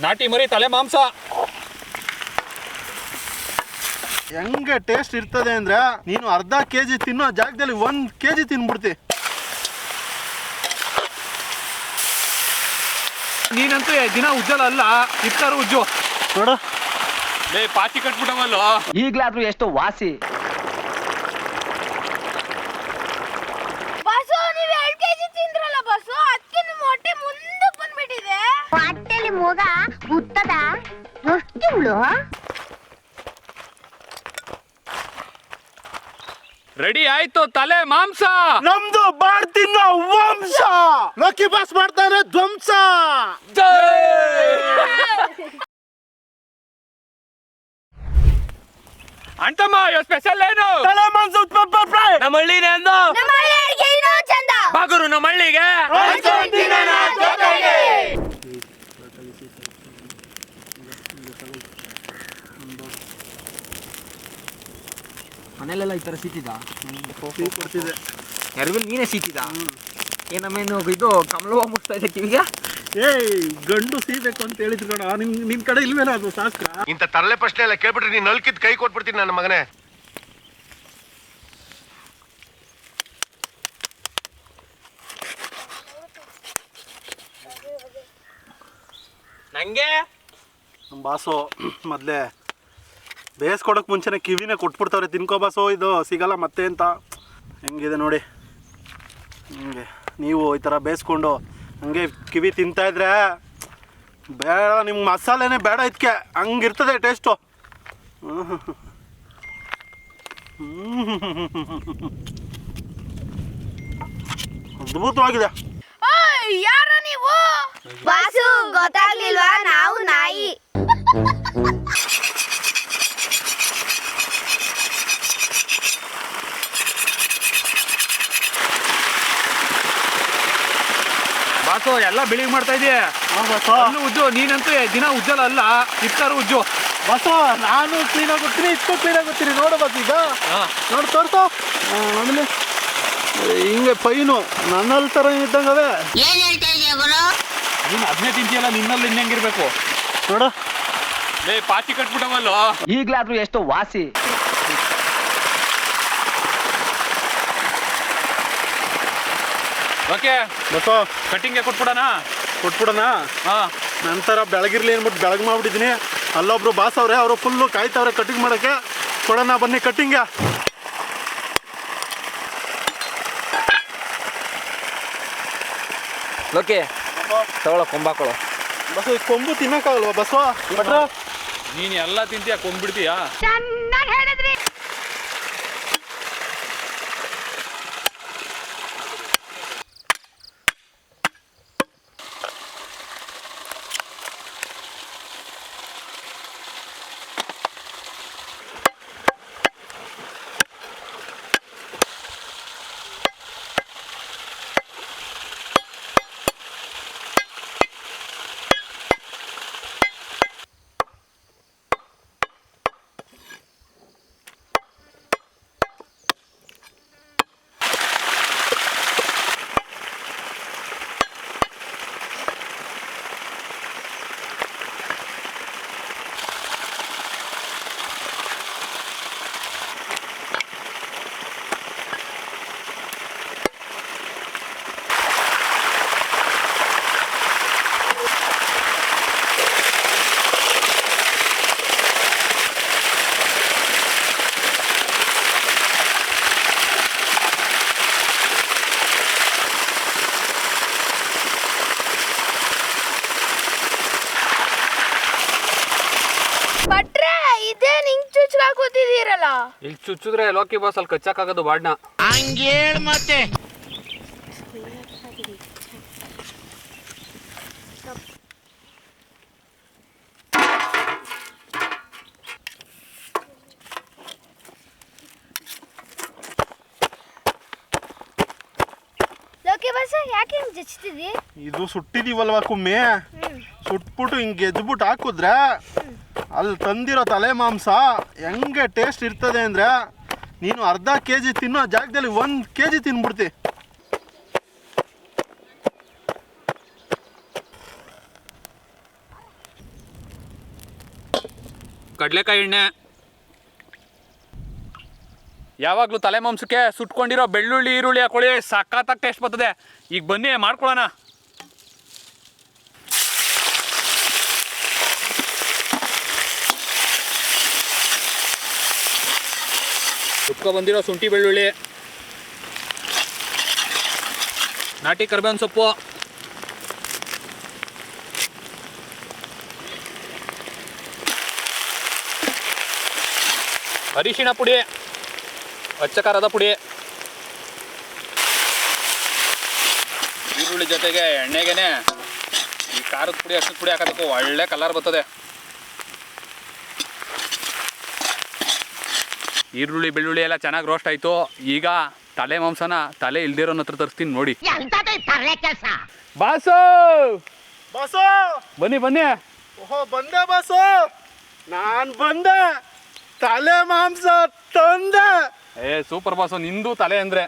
ನಾಟಿ ಮರಿ ತಲೆ ಮಾಂಸ ಹೆಂಗೆ ಟೇಸ್ಟ್ ಇರ್ತದೆ ಅಂದ್ರೆ ನೀನು ಅರ್ಧ ಕೆಜಿ ತಿನ್ನೋ ಜಾಗದಲ್ಲಿ 1 ಕೆಜಿ ತಿನ್ಬಿಡ್ತಿ. ನೀನಂತೂ ದಿನ ಉಜ್ಜಲ್ಲ ಅಲ್ಲ, ಇರ್ತಾರು ಉಜ್ಜು ನೋಡ. ಪಾಚಿ ಕಟ್ಬಿಟ್ಟವಲ್ಲ ಈಗ್ಲಾದ್ರೂ ಎಷ್ಟು ವಾಸಿ. ಬಸ್ಸು ನೀವು 2 ಕೆಜಿ ತಿಂದ್ರಲ್ಲ ಬಸ್ಸು, ಅದಕ್ಕೆ ನಿಮ್ಮ ಹೊಟ್ಟೆ ಮುಂದೆ ಬಂದ್ಬಿಟ್ಟಿದೆ. ಹೊಟ್ಟೆಲಿ ಮೂಗ ಹುಟ್ಟದ ಎಷ್ಟು ತಿಂಗಳು? ರೆಡಿ ಆಯ್ತು ತಲೆ ಮಾಂಸ. ನಮ್ದು ಬಾಡ್ತಿನ್ನ ವಂಶ. ಲಕ್ಕಿ ಬಾಸ್ ಮಾಡ್ತಾನೆ ಧ್ವಂಸ. ಅಂತಮ್ಮ ಸ್ಪೆಷಲ್ ಏನು? ತಲೆ ಮಾಂಸ ಪೆಪ್ಪರ್ ಫ್ರೈ. ನಮ್ಮ ಹಳ್ಳಿನೇ ಅಂದು ನಮ್ಮ ಹಳ್ಳಿ ಅಡ್ಗೆ ಏನೋ ಚಂದ. ಬಾಗುರು ನಮ್ಮ ಹಳ್ಳಿಗೆ ಮನೇಲೆಲ್ಲ ಈ ತರ ಸೀತಿದ ಕೊಡ್ತಿದೆ. ಯಾರಿಗೂ ನೀನೇ ಸೀತಿದ ಏನಮ್ಮೇನು ಇದು ಕಮಲವ ಮುಟ್ತಾ ಇದೆ ಕಿವಿಗೆ. ಗಂಡು ಸೀಬೇಕು ಅಂತ ಹೇಳಿದ್ರು ನೋಡ. ನಿನ್ ಕಡೆ ಇಲ್ವೇನೋ ಅದು ಶಾಸ್ತ್ರ? ಇಂತ ತರಲೆ ಪ್ರಶ್ನೆ ಎಲ್ಲ ಕೇಳ್ಬಿಟ್ರೆ ನೀನ್ ನಲ್ಕಿದ್ ಕೈ ಕೊಟ್ಬಿಡ್ತೀನಿ ನನ್ನ ಮಗನೇ. ನಂಗೆ ನಮ್ಮ ಬಾಸು ಮೊದಲೇ ಬೇಯಿಸ್ಕೊಡೋಕೆ ಮುಂಚೆನೇ ಕಿವಿನೇ ಕೊಟ್ಬಿಡ್ತಾವ್ರೆ. ತಿನ್ಕೋ ಬಾಸು, ಇದು ಸಿಗಲ್ಲ ಮತ್ತೆ ಅಂತ. ಹೆಂಗಿದೆ ನೋಡಿ. ಹಿಂಗೆ ನೀವು ಈ ಥರ ಬೇಯಿಸ್ಕೊಂಡು ಹಂಗೆ ಕಿವಿ ತಿಂತಾಯಿದ್ರೆ ಬೇಡ, ನಿಮ್ಮ ಮಸಾಲೆನೇ ಬೇಡ ಇದಕ್ಕೆ, ಹಂಗಿರ್ತದೆ ಟೇಸ್ಟು. ಅದ್ಭುತವಾಗಿದೆ. ಯಾರ ನೀವು? ಬಾಸು ಗೊತ್ತಾಗ್ಲಿಲ್ವಾ? ನಾವು ನಾಯಿ. ಬಾಸು ಎಲ್ಲ ಬೆಳಿಗ್ಗೆ ಮಾಡ್ತಾ ಇದೀಯ. ಉಜ್ಜು, ನೀನಂತೂ ದಿನ ಉಜ್ಜಲ್ಲ ಅಲ್ಲ, ಇರ್ತಾರು ಉಜ್ಜು. ಬಸವ, ನಾನು ಕ್ಲೀನ್ ಆಗೋಗ್ತೀನಿ, ಇಷ್ಟು ಕ್ಲೀನ್ ಆಗೋಗ್ತೀನಿ. ನೋಡು ಬಸ್, ಈಗ ನೋಡಿ ತೋರ್ಸು. ಆಮೇಲೆ ಹಿಂಗೆ ಫೈನು ನನ್ನಲ್ಲಿ ಥರ ಇದ್ದಂಗವೇ. ನೀನು ಅದನ್ನೇ ತಿಂತೀಯಲ್ಲ, ನಿನ್ನಲ್ಲಿ ಇನ್ನಂಗಿರ್ಬೇಕು ನೋಡ. ಪಾಚಿ ಕಟ್ಬಿಟ್ಟವಲ್ಲ. ಈಗ್ಲಾದ್ರೂ ಎಷ್ಟು ವಾಸಿ. ಓಕೆ ಬಸ, ಕಟ್ಟಿಂಗ್ಗೆ ಕೊಟ್ಬಿಡೋಣ. ಹಾಂ. ನಂತರ ಬೆಳಗಿರ್ಲಿ ಅಂದ್ಬಿಟ್ಟು ಬೆಳಗ್ಗೆ ಮಾಡ್ಬಿಟ್ಟಿದ್ದೀನಿ. ಅಲ್ಲೊಬ್ರು ಬಾಸ್ ಅವ್ರೆ, ಅವರು ಫುಲ್ಲು ಕಾಯ್ತವ್ರೆ ಕಟ್ಟಿಂಗ್ ಮಾಡೋಕ್ಕೆ. ಕೊಡೋಣ ಬನ್ನಿ ಕಟ್ಟಿಂಗೆ. ಓಕೆ ತಗೊಳ್ಳೋ ಕೊಂಬಾಕೊಳ್ಳೋ. ಬಸ್, ಈ ಕೊಂಬು ತಿನ್ನಕ್ಕಾಗಲ್ವಾ ಬಸವ? ಬಟ್ರ ನೀನು ಎಲ್ಲ ತಿಂತೀಯ, ಕೊಂಬಿಡ್ತೀಯ. ಚೆನ್ನಾಗಿ ಹೇಳಿದ್ರಿ. ಭಟ್ರೆ, ಇದೇನ್ ಹಿಂಗ್ ಚುಚ್ಚಾಕ್ ಕೂತಿದ್ದೀರಲ್ಲ? ಇಲ್ಲಿ ಚುಚ್ಚಿದ್ರೆ ಲೋಕಿ ಬಾಸ್ ಅಲ್ಲಿ ಕಚ್ಚಾಕಾಗೋದು ಬಾಡ್ನ. ಹಂಗೇಳ್ ಮತ್ತೆ. ಲೋಕಿ ಬಸ್, ಯಾಕೆ ಹಿಂಗ್ ಜಚ್ತಿದಿ? ಇದು ಸುಟ್ಟಿದೀವಲ್ವಾ ಕುಮ್ಮಿ, ಸುಟ್ಬಿಟ್ಟು ಹಿಂಗೆ ಎದ್ಬಿಟ್ಟು ಹಾಕಿದ್ರೆ ಅಲ್ಲಿ ತಂದಿರೋ ತಲೆ ಮಾಂಸ ಹೆಂಗೆ ಟೇಸ್ಟ್ ಇರ್ತದೆ ಅಂದರೆ ನೀನು ಅರ್ಧ ಕೆಜಿ ತಿನ್ನೋ ಜಾಗದಲ್ಲಿ 1 ಕೆಜಿ ತಿನ್ಬಿಡ್ತಿ. ಕಡಲೆಕಾಯಿ ಎಣ್ಣೆ, ಯಾವಾಗಲೂ ತಲೆ ಮಾಂಸಕ್ಕೆ ಸುಟ್ಕೊಂಡಿರೋ ಬೆಳ್ಳುಳ್ಳಿ ಈರುಳ್ಳಿ ಹಾಕೊಳ್ಳಿ, ಸಖತ್ತಾಗಿ ಟೇಸ್ಟ್ ಬರ್ತದೆ. ಈಗ ಬನ್ನಿ ಮಾಡ್ಕೊಳ್ಳೋಣ. ಬಂದಿರೋ ಶುಂಠಿ ಬೆಳ್ಳುಳ್ಳಿ, ನಾಟಿ ಕರಿಬೇವಿನ ಸೊಪ್ಪು, ಅರಿಶಿಣ ಪುಡಿ, ಅಚ್ಚ ಖಾರದ ಪುಡಿ, ಈರುಳ್ಳಿ ಜೊತೆಗೆ ಎಣ್ಣೆಗೆನೆ ಈ ಖಾರದ ಪುಡಿ ಅಷ್ಟದ ಪುಡಿ ಹಾಕೋದಕ್ಕೂ ಒಳ್ಳೆ ಕಲರ್ ಬರ್ತದೆ. ಈರುಳ್ಳಿ ಬೆಳ್ಳುಳ್ಳಿ ಎಲ್ಲ ಚೆನ್ನಾಗಿ ರೋಸ್ಟ್ ಆಯಿತು. ಈಗ ತಲೆ ಮಾಂಸನ ತಲೆ ಇಲ್ದಿರೋನ ಹತ್ರ ತರಿಸ್ತೀನಿ ನೋಡಿ. ಬಾಸು ಬಾಸು ಬನ್ನಿ ಬನ್ನಿ. ಓಹೋ ಬಂದೆ ಬಾಸು, ನಾನು ಬಂದೆ, ತಲೆ ಮಾಂಸ ತಂದೆ. ಸೂಪರ್ ಬಾಸು, ನಿಂದು ತಲೆ ಅಂದ್ರೆ.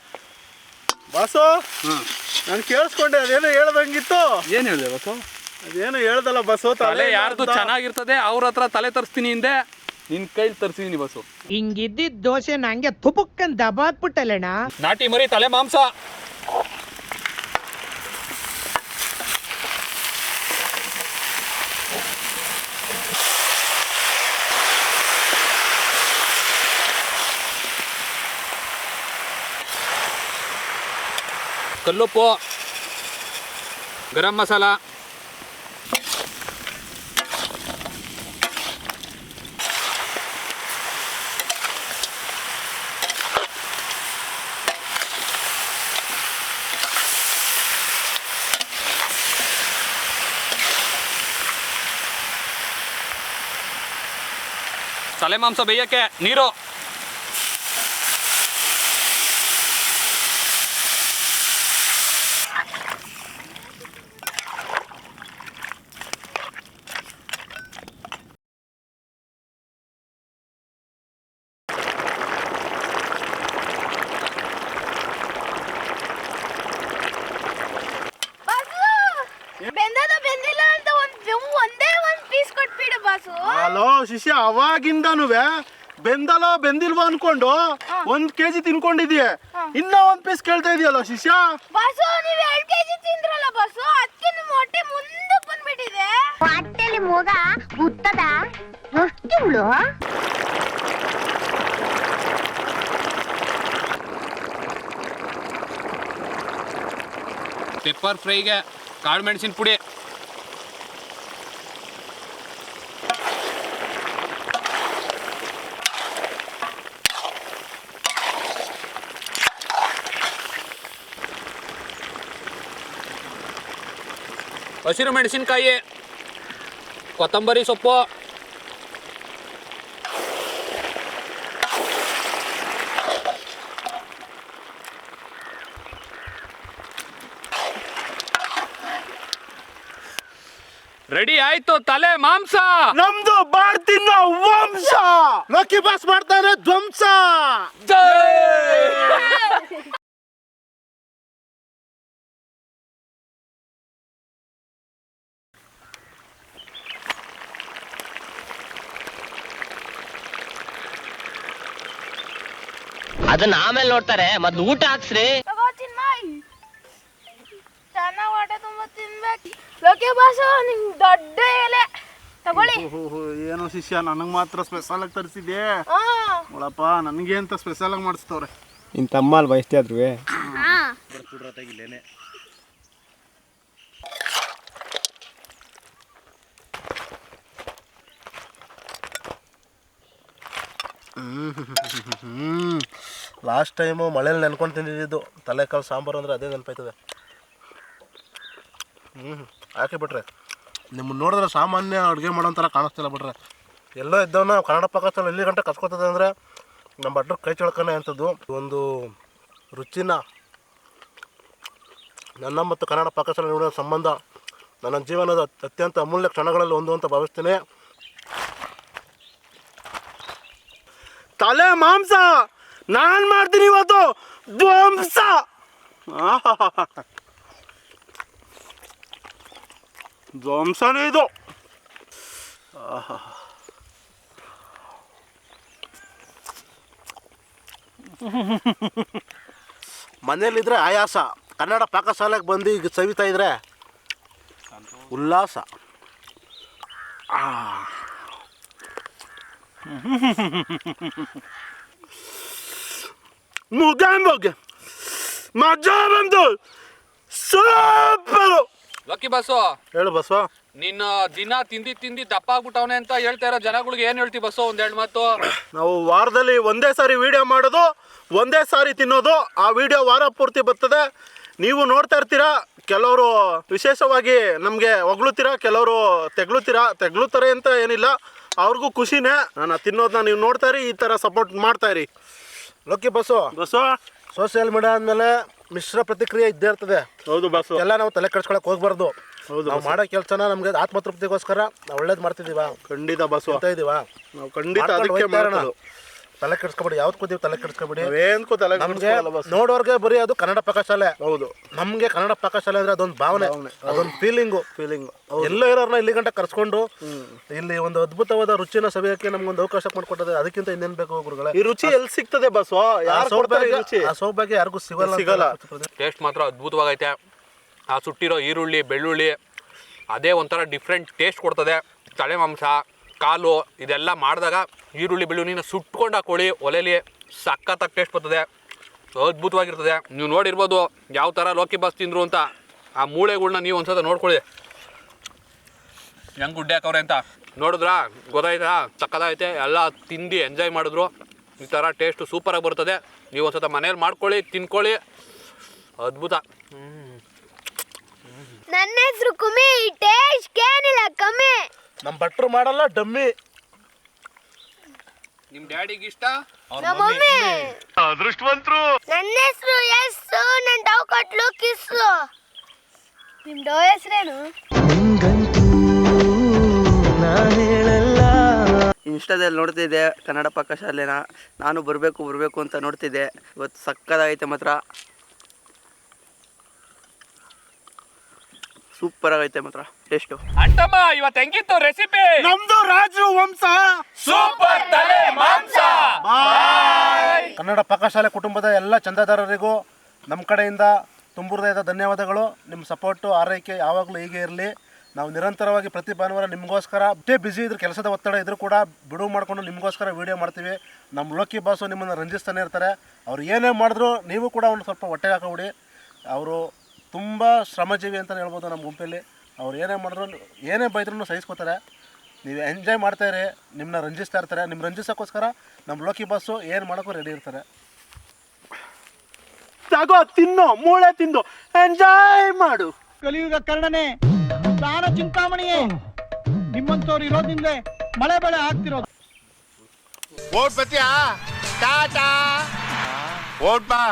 ಬಾಸು ನಾನು ಕೇಳಿಸ್ಕೊಂಡೆ, ಅದೇನೋ ಹೇಳ್ದಂಗಿತ್ತು. ಏನು ಹೇಳಿದೆ ಬಾಸು? ಅದೇನು ಹೇಳ್ದಲ್ಲ ಬಾಸು, ತಲೆ ಯಾರ್ದು ಚೆನ್ನಾಗಿರ್ತದೆ ಅವ್ರ ಹತ್ರ ತಲೆ ತರಿಸ್ತೀನಿ ಹಿಂದೆ, ನಿನ್ ಕೈಲಿ ತರಿಸಿದೀನಿ ಬಾಸು. ಹಿಂಗಿದ್ದಿದ್ ದೋಸೆ ನಂಗೆ ತುಪುಕ್ಕನ್ ದಬಾಕ್ಬಿಟ್ಟಲ್ಲಣ್ಣ. ನಾಟಿ ಮರಿ ತಲೆ ಮಾಂಸ, ಕಲ್ಲುಪ್ಪು, ಗರಂ ಮಸಾಲ, ತಲೆ ಮಾಂಸ ಬೇಯಕ್ಕೆ ನೀರು, ಬೆಂದಿಲ್ಲ ಅಂತ ಒಂದೇ ಒಂದ್ ಪೀಸ್ ಕೊಟ್ಬಿಡು ಬಾಸು. ಹಲೋ ಶಿಷ್ಯ, ಅವಾಗಿಂದನು ಬೆಂದಲೋ ಬೆಂದಿಲ್ವೋ ಅನ್ಕೊಂಡು 1 kg ತಿನ್ಕೊಂಡಿದೀಯ, ಇನ್ನ 1 ಪೀಸ್ ಕೇಳ್ತಾ ಇದೆಯಲ್ಲ ಶಿಷ್ಯ. ಬಾಸು ನೀವು 2 kg ತಿಂದ್ರಲ್ಲ ಬಾಸು, ಅದಕ್ಕೆ ನಿಮ್ಮ ಹೊಟ್ಟೆ ಮುಂದಕ್ಕೆ ಬಂದ್ಬಿಟ್ಟಿದೆ. ಹೊಟ್ಟೆಲಿ ಮೂಗ ಉತ್ತದ ಎಷ್ಟು ತಿಂಗಳು? ಪೆಪ್ಪರ್ ಫ್ರೈಗೆ ಕಾಳು ಮೆಣಸಿನ ಪುಡಿ, ಹಸಿರು ಮೆಣಸಿನಕಾಯಿ, ಕೊತ್ತಂಬರಿ ಸೊಪ್ಪು, ರೆಡಿ ಆಯ್ತು ತಲೆ ಮಾಂಸ. ನಮ್ದು ಬಾಡ್ತಿನ್ನ ವಂಶ, ಲಕ್ಕಿ ಬಾಸ್ ಮಾಡ್ತಾರೆ ಧ್ವಂಸ. ಅದನ್ನ ಆಮೇಲೆ ನೋಡ್ತಾರೆ, ಮೊದ್ಲು ಊಟ ಹಾಕ್ಸ್ರಿ. ಚೆನ್ನಾಗಿ ಹೊಟ್ಟೆ ತುಂಬ ತಿನ್ಬೇಕು. ಲೋಕೆ ಬಾಸು ನಿಂಗೆ ದೊಡ್ಡ ಎಲೆ ತಗೊಳ್ಳಿ. ಏನೋ ಶಿಷ್ಯ, ನನಗೆ ಮಾತ್ರ ಸ್ಪೆಷಲ್ ಆಗಿ ತರಿಸಿದ್ಯೆ. ನೋಡಪ್ಪ, ನನಗೆ ಅಂತ ಸ್ಪೆಷಲ್ ಆಗಿ ಮಾಡಿಸ್ತವ್ರೆ. ನಿನ್ ತಮ್ಮ ಅಲ್ವಾ ಎಷ್ಟೇ ಆದ್ರೂ. ಲಾಸ್ಟ್ ಟೈಮು ಮಳೇಲಿ ನೆನ್ಕೊಂಡು ತಿಂದಿದ್ದು ತಲೆಕಾಲು ಸಾಂಬಾರು ಅಂದರೆ ಅದೇ ನೆನಪಾಯ್ತದೆ. ಹಾಕಿ ಬಿಟ್ರೆ ನಿಮ್ಮನ್ನು ನೋಡಿದ್ರೆ ಸಾಮಾನ್ಯ ಅಡುಗೆ ಮಾಡೋ ಥರ ಕಾಣಿಸ್ತಿಲ್ಲ ಬಿಟ್ರೆ. ಎಲ್ಲೋ ಇದ್ದವನ್ನ ಕನ್ನಡ ಪಾಕಸ್ಥಳ ಎಲ್ಲಿ ಗಂಟೆ ಕಸ್ಕೊತದೆ ಅಂದರೆ ನಮ್ಮ ಭಟ್ರು ಕೈ ಚಳಕನೆ ಅಂಥದ್ದು. ಒಂದು ರುಚಿನ ನನ್ನ ಮತ್ತು ಕನ್ನಡ ಪಾಕಸ್ಥಳ ನೋಡೋ ಸಂಬಂಧ ನನ್ನ ಜೀವನದ ಅತ್ಯಂತ ಅಮೂಲ್ಯ ಕ್ಷಣಗಳಲ್ಲಿ ಒಂದು ಅಂತ ಭಾವಿಸ್ತೀನಿ. ತಲೆ ಮಾಂಸ ನಾನು ಮಾಡ್ತೀನಿ ಇವತ್ತು ಧ್ವಂಸ. ಧ್ವಂಸನೇ ಇದು. ಮನೇಲಿದ್ರೆ ಆಯಾಸ, ಕನ್ನಡ ಪಾಕಶಾಲೆಗೆ ಬಂದು ಈಗ ಸವಿತಾ ಇದ್ರೆ ಉಲ್ಲಾಸ. ಮುಗ ಮಜಾ ಬಂತು, ಸೂಪರು. ಲಕ್ಕಿ ಬಸ್ಸು, ಹೇಳು ಬಸ್ವ. ನಿನ್ನ ದಿನ ತಿಂದಿ ದಪ್ಪ ಆಗ್ಬಿಟ್ಟವನೆ ಅಂತ ಹೇಳ್ತಾ ಇರೋ ಜನಗಳಿಗೆ ಏನ್ ಹೇಳ್ತಿ ಬಸ್ಸು? ಒಂದೆರಡು ಮಾತು. ನಾವು ವಾರದಲ್ಲಿ ಒಂದೇ ಸಾರಿ ವಿಡಿಯೋ ಮಾಡೋದು, ಒಂದೇ ಸಾರಿ ತಿನ್ನೋದು. ಆ ವಿಡಿಯೋ ವಾರ ಪೂರ್ತಿ ಬರ್ತದೆ. ನೀವು ನೋಡ್ತಾ ಇರ್ತೀರಾ. ಕೆಲವರು ವಿಶೇಷವಾಗಿ ನಮಗೆ ಹೊಗಳುತ್ತೀರಾ, ಕೆಲವರು ತೆಗ್ಲುತ್ತಾರೆ ಅಂತ ಏನಿಲ್ಲ, ಅವ್ರಿಗೂ ಖುಷಿನೇ. ನಾನು ತಿನ್ನೋದನ್ನ ನೀವು ನೋಡ್ತಾ ಇರಿ, ಈ ಥರ ಸಪೋರ್ಟ್ ಮಾಡ್ತಾ ಇರಿ. ಲೋಕಿ ಬಸ್ಸು ಸೋಷಿಯಲ್ ಮೀಡಿಯಾ ಆದಮೇಲೆ ಮಿಶ್ರ ಪ್ರತಿಕ್ರಿಯೆ ಇದ್ದೇ ಇರ್ತದೆ. ಹೌದು ಬಸ್ಸು, ಎಲ್ಲ ನಾವು ತಲೆ ಕೆಡ್ಸ್ಕೊಳಕ್ಕೆ ಹೋಗ್ಬಾರ್ದು. ಹೌದು, ನಾವು ಮಾಡೋ ಕೆಲಸನ ನಮಗೆ ಆತ್ಮತೃಪ್ತಿಗೋಸ್ಕರ ನಾವು ಒಳ್ಳೇದು ಮಾಡ್ತಿದ್ದೀವ. ಖಂಡಿತ ಬಸ್ಸು ಅಂತ ಇದೀವ ನಾವು, ಖಂಡಿತ ಅದಕ್ಕೆ ಮಾಡೋದು. ತಲೆ ಕೆಡ್ಸ್ಕೊಬೇಡಿ, ಯಾವ್ದು ಕೂತೀವಿ ತಲೆ ಕೆಡ್ಸ್ಕೊಬೇಡಿ. ಏನ್ಕೂ ತಲೆ ನಮಗೆ ನೋಡೋರ್ಗೆ ಬರೀ ಅದು ಕನ್ನಡ ಪಾಕಶಾಲೆ. ಹೌದು, ನಮಗೆ ಕನ್ನಡ ಪಾಕಶಾಲೆ ಅಂದ್ರೆ ಅದೊಂದು ಭಾವನೆ, ಅದೊಂದು ಫೀಲಿಂಗು. ಎಲ್ಲ ಇರೋರ್ನ ಇಲ್ಲಿ ಗಂಟ ಕರ್ಸ್ಕೊಂಡು ಇಲ್ಲಿ ಒಂದು ಅದ್ಭುತವಾದ ರುಚಿನ ಸವಿಯಕ್ಕೆ ನಮ್ಗೊಂದು ಅವಕಾಶ ಮಾಡಿಕೊಟ್ಟದೆ. ಅದಕ್ಕಿಂತ ಇನ್ನೇನ್ ಬೇಕು ಗುರುಗಳೇ? ಈ ರುಚಿ ಎಲ್ಲಿ ಸಿಗ್ತದೆ ಬಸ್? ಆ ಸೌಭಾಗ್ಯ ಯಾರಿಗೂ ಸಿಗಲ್ಲ. ಟೇಸ್ಟ್ ಮಾತ್ರ ಅದ್ಭುತವಾಗೈತೆ. ಆ ಸುಟ್ಟಿರೋ ಈರುಳ್ಳಿ, ಬೆಳ್ಳುಳ್ಳಿ ಅದೇ ಒಂಥರ ಡಿಫ್ರೆಂಟ್ ಟೇಸ್ಟ್ ಕೊಡ್ತದೆ. ತಲೆ ಮಾಂಸ, ಕಾಲು ಇದೆಲ್ಲ ಮಾಡಿದಾಗ ಈರುಳ್ಳಿ ಬೆಳ್ಳುಳ್ಳಿನ ಸುಟ್ಕೊಂಡು ಹಾಕೊಳ್ಳಿ ಒಲೆಯಲ್ಲಿ, ಸಖತ್ತಾಗಿ ಟೇಸ್ಟ್ ಬರ್ತದೆ, ಅದ್ಭುತವಾಗಿರ್ತದೆ. ನೀವು ನೋಡಿರ್ಬೋದು ಯಾವ ಥರ ಲೋಕಿ ಬಾಸ್ ತಿಂದರು ಅಂತ. ಆ ಮೂಳೆಗಳ್ನ ನೀವು ಒಂದ್ಸಲ ನೋಡ್ಕೊಳ್ಳಿ ಹೆಂಗೆ ಗುಡ್ಡೆ ಹಾಕವ್ರೆ ಅಂತ. ನೋಡಿದ್ರಾ? ಗೊತ್ತಾಯ್ತಾ? ಸಕ್ಕತ್ತಾಗೈತೆ. ಎಲ್ಲ ತಿಂದು ಎಂಜಾಯ್ ಮಾಡಿದ್ರು. ಈ ಥರ ಟೇಸ್ಟು ಸೂಪರಾಗಿ ಬರ್ತದೆ. ನೀವು ಒಂದ್ಸಲ ಮನೇಲಿ ಮಾಡ್ಕೊಳ್ಳಿ, ತಿನ್ಕೊಳ್ಳಿ, ಅದ್ಭುತ. ನನ್ನ ಹೆಸರು ಕುಮಿ, ಟೇಸ್ಟ್ ಏನಿಲ್ಲ ಕಮ್ಮಿ. ನಮ್ಮ ಭಟ್ರು ಮಾಡಲ್ಲ, ಡಮ್ಮಿ. ನಿಮ್ಮ ಡ್ಯಾಡಿಗೆ ಇಷ್ಟ, ನಮ್ಮ ಮಮ್ಮಿ. ಅದೃಷ್ಟವಂತರು. ನನ್ನ ಹೆಸರು ಎಸ್ಸು, ನನ್ನ ಡವ್ ಕಟ್ಲು ಕಿಸ್ಸು. ನಿಮ್ ಡವ್ ಹೆಸರೇನು? ಇನ್ಸ್ಟಾದಲ್ಲಿ ನೋಡ್ತಿದ್ದೆ ಕನ್ನಡ ಪಾಕಶಾಲೆನ, ನಾನು ಬರಬೇಕು ಅಂತ ನೋಡ್ತಿದ್ದೆ. ಇವತ್ತು ಸಕ್ಕದಾಗೈತೆ ಮಾತ್ರ, ಸೂಪರ್ ಆಗೈತೆ ಮಾತ್ರ ಟೇಸ್ಟು. ಅಂಟಮ್ಮ ಇವತ್ತು ಹೆಂಗಿತ್ತು ರೆಸಿಪಿ? ನಮ್ದು ರಾಜರು ವಂಶ ಸೂಪರ್ ತಲೆ ಮಾಂಸ. ಕನ್ನಡ ಪಾಕಶಾಲೆ ಕುಟುಂಬದ ಎಲ್ಲ ಚಂದಾದಾರರಿಗೂ ನಮ್ಮ ಕಡೆಯಿಂದ ತುಂಬ ಹೃದಯದ ಧನ್ಯವಾದಗಳು. ನಿಮ್ಮ ಸಪೋರ್ಟು, ಆರೈಕೆ ಯಾವಾಗಲೂ ಹೀಗೆ ಇರಲಿ. ನಾವು ನಿರಂತರವಾಗಿ ಪ್ರತಿ ಭಾನುವಾರ ನಿಮಗೋಸ್ಕರ ಅಷ್ಟೇ ಬ್ಯುಸಿ ಇದ್ರು, ಕೆಲಸದ ಒತ್ತಡ ಇದ್ರೂ ಕೂಡ ಬಿಡುವು ಮಾಡಿಕೊಂಡು ನಿಮಗೋಸ್ಕರ ವೀಡಿಯೋ ಮಾಡ್ತೀವಿ. ನಮ್ಮ ಲೋಕಿ ಬಾಸು ನಿಮ್ಮನ್ನು ರಂಜಿಸ್ತಾನೆ ಇರ್ತಾರೆ. ಅವ್ರು ಏನೇ ಮಾಡಿದ್ರು ನೀವು ಕೂಡ ಒಂದು ಸ್ವಲ್ಪ ಹೊಟ್ಟೆಗೆ ಹಾಕೋಬಿಡಿ. ಅವರು ತುಂಬ ಶ್ರಮಜೀವಿ ಅಂತಲೇ ಹೇಳ್ಬೋದು ನಮ್ಮ ಗುಂಪಲ್ಲಿ. ಅವ್ರು ಏನೇ ಮಾಡಿದ್ರು, ಏನೇ ಬೈದ್ರೂ ಸಹಿಸ್ಕೋತಾರೆ. ನೀವು ಎಂಜಾಯ್ ಮಾಡ್ತಾಯಿರಿ, ನಿಮ್ಮನ್ನ ರಂಜಿಸ್ತಾ ಇರ್ತಾರೆ. ನಿಮ್ಮ ರಂಜಿಸೋಕ್ಕೋಸ್ಕರ ನಮ್ಮ ಲೋಕಿ ಬಾಸು ಏನು ಮಾಡೋಕ್ಕೂ ರೆಡಿ ಇರ್ತಾರೆ. ತಗೋ, ತಿನ್ನು, ಮೂಳೆ ತಿಂದು ಎಂಜಾಯ್ ಮಾಡು. ಕಲಿಯುಗ ಕರ್ಣನೆ, ಪ್ರಾಣ ಚಿಂತಾಮಣಿಯೇ, ನಿಮ್ಮಂತವ್ರು ಇರೋದ್ರಿಂದ ಮಳೆ ಬೆಳೆ ಆಗ್ತಿರೋದು. ಓಟ್ ಬತ್ತೀಯಾ? ಟಾಟಾ. ಓಟ್ ಬಾ.